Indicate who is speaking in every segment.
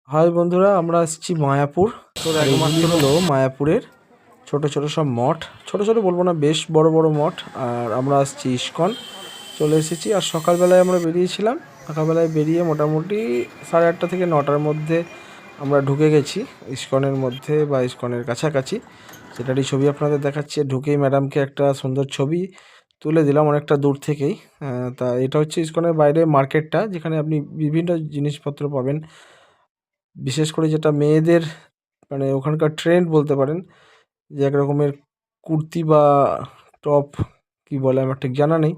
Speaker 1: High বন্ধুরা, আমরা আসছি মায়াপুর। আর এইগুলি হলো মায়াপুরের ছোট ছোট সব মঠ। ছোট ছোট বলবো না, বেশ বড় বড় মঠ। আর আমরা আসছি ইস্কন, চলে এসেছি। আর সকালবেলায় আমরা বেরিয়েছিলাম। সকালবেলায় বেরিয়ে মোটামুটি 8:30 থেকে 9টার মধ্যে আমরা ঢুকে গেছি ইস্কনের মধ্যে বা ইস্কনের কাছাকাছি। সেটারই ছবি আপনাদের দেখাচ্ছি। ঢুকেই ম্যাডামকে একটা সুন্দর ছবি তুলে দিলাম অনেকটা দূর থেকেই। তা এটা হচ্ছে ইস্কনের বাইরে মার্কেটটা, যেখানে আপনি বিভিন্ন জিনিসপত্র পাবেন। বিশেষ করে যেটা মেয়েদের, মানে ওখানকার ট্রেন্ড বলতে পারেন, যে এক রকমের কুর্তি বা টপ কি বলে আমার ঠিক জানা নেই।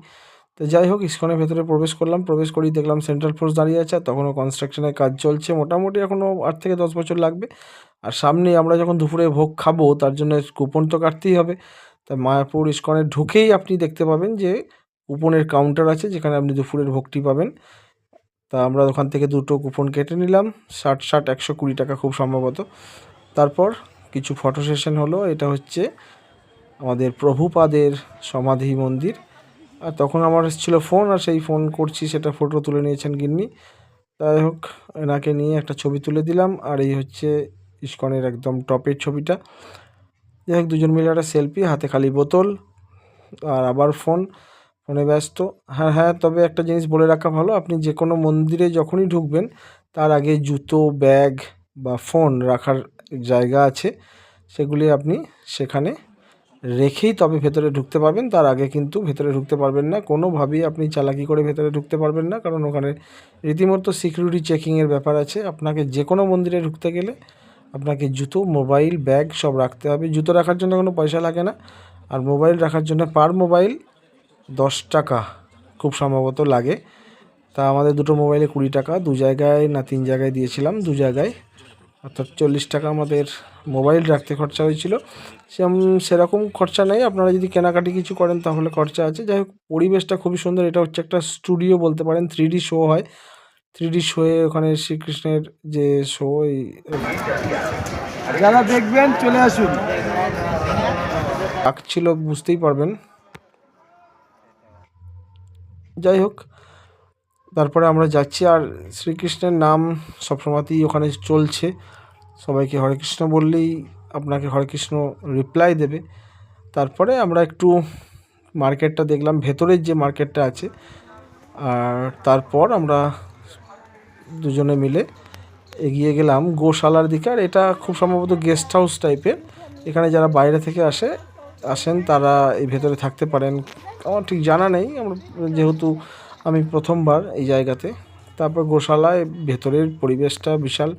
Speaker 1: তো যাই হোক, ইস্কনের ভেতরে প্রবেশ করলাম। প্রবেশ করেই দেখলাম সেন্ট্রাল ফোর্স দাঁড়িয়ে আছে। আর তখনও কনস্ট্রাকশনের কাজ চলছে। মোটামুটি এখনও 8 থেকে 10 বছর লাগবে। আর সামনেই আমরা যখন দুপুরে ভোগ খাবো, তার জন্য কুপন তো কাটতেই হবে। তা মায়াপুর ইস্কনে ঢুকেই আপনি দেখতে পাবেন যে কুপনের কাউন্টার আছে, যেখানে আপনি দুপুরের ভোগটি পাবেন। তা আমরা ওখান থেকে দুটো কুপন কেটে নিলাম, 60 120 টাকা খুব সম্ভবত। তারপর কিছু ফটো সেশন হলো। এটা হচ্ছে আমাদের প্রভুপাদের সমাধি মন্দির। আর তখন আমার এসেছিল ফোন, আর সেই ফোন করছি, সেটা ফটো তুলে নিয়েছেন গিন্নি। যাই হোক, এনাকে নিয়ে একটা ছবি তুলে দিলাম। আর এই হচ্ছে ইস্কনের একদম টপের ছবিটা। যাই হোক, দুজন মিলে একটা সেলফি, হাতে খালি বোতল আর আবার ফোনে ব্যস্ত। হ্যাঁ হ্যাঁ, তবে একটা জিনিস বলে রাখা ভালো, আপনি যে কোনো মন্দিরে যখনই ঢুকবেন, তার আগে জুতো, ব্যাগ বা ফোন রাখার জায়গা আছে, সেগুলি আপনি সেখানে রেখেই তবে ভেতরে ঢুকতে পারবেন। তার আগে কিন্তু ভেতরে ঢুকতে পারবেন না। কোনোভাবেই আপনি চালাকি করে ভেতরে ঢুকতে পারবেন না, কারণ ওখানে রীতিমতো সিকিউরিটি চেকিংয়ের ব্যাপার আছে। আপনাকে যে কোনো মন্দিরে ঢুকতে গেলে আপনাকে জুতো, মোবাইল, ব্যাগ সব রাখতে হবে। জুতো রাখার জন্য কোনো পয়সা লাগে না। আর মোবাইল রাখার জন্য পার মোবাইল 10 টাকা খুব সম্ভবত লাগে। তা আমাদের দুটো মোবাইলে 20 টাকা, 2 জায়গায় না 3 জায়গায় দিয়েছিলাম, 2 জায়গায়, অর্থাৎ 40 টাকা আমাদের মোবাইল রাখতে খরচা হয়েছিল। সেরকম খরচা নেই। আপনারা যদি কেনাকাটি কিছু করেন তাহলে খরচা আছে। যাই হোক, পরিবেশটা খুবই সুন্দর। এটা হচ্ছে একটা স্টুডিও বলতে পারেন, 3D শো হয়। 3D শোয়ে ওখানে শ্রীকৃষ্ণের যে শো, এই
Speaker 2: যারা দেখবেন চলে আসুন।
Speaker 1: ছিল, বুঝতেই পারবেন। যাই হোক, তারপরে আমরা যাচ্ছি। আর শ্রীকৃষ্ণের নাম সবসময়তেই ওখানে চলছে। সবাইকে হরে কৃষ্ণ বললেই আপনাকে হরে কৃষ্ণ রিপ্লাই দেবে। তারপরে আমরা একটু মার্কেটটা দেখলাম, ভেতরের যে মার্কেটটা আছে। আর তারপর আমরা দুজনে মিলে এগিয়ে গেলাম গোশালার দিকে। আর এটা খুব সম্ভবত গেস্ট হাউস টাইপের। এখানে যারা বাইরে থেকে আসেন তারা এই ভেতরে থাকতে পারেন। আমার ঠিক জানা নেই, যেহেতু আমি প্রথমবার এই জায়গাতে। তারপর গোশালায় ভেতরের পরিবেশটা বিশাল।